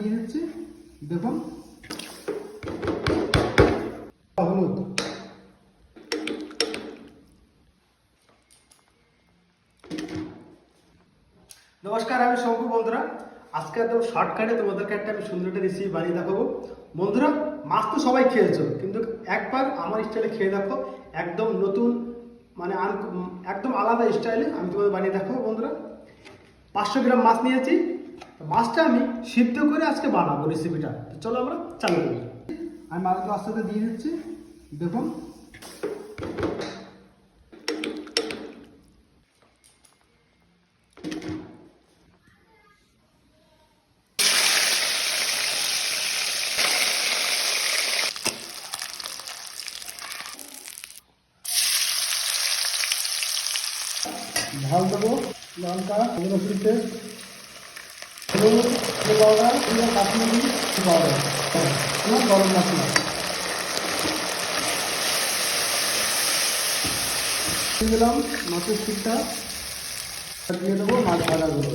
দিয়ে দিচ্ছি, দেখুন হলুদ। নমস্কার, আমি শঙ্কু। বন্ধুরা, আজকে একদম শর্টকাটে তোমাদেরকে একটা আমি সুন্দর একটা রেসিপি বানিয়ে দেখাবো। বন্ধুরা, মাছ তো সবাই খেয়েছো, কিন্তু একবার আমার স্টাইলে খেয়ে দেখো। একদম নতুন, মানে একদম আলাদা স্টাইলে আমি তোমাদের বানিয়ে দেখাবো। বন্ধুরা, 500 গ্রাম মাছ নিয়েছি। মাছটা আমি সিদ্ধ করে আজকে বানাবো রেসিপিটা। তো চলো আমরা চালু করি। আমি মাছগুলো আস্তে আস্তে দিয়ে দিচ্ছি, দেখুন। ঝাল দেবো, লঙ্কা, রসুন পেস্ট, হলুদ, পাউডার, কাশ্মীরি পাউডার, গরম মশলা দিয়ে দিলাম। মাছের স্টিকটা দিয়ে দেবো, মাছ ভাজাগুলো।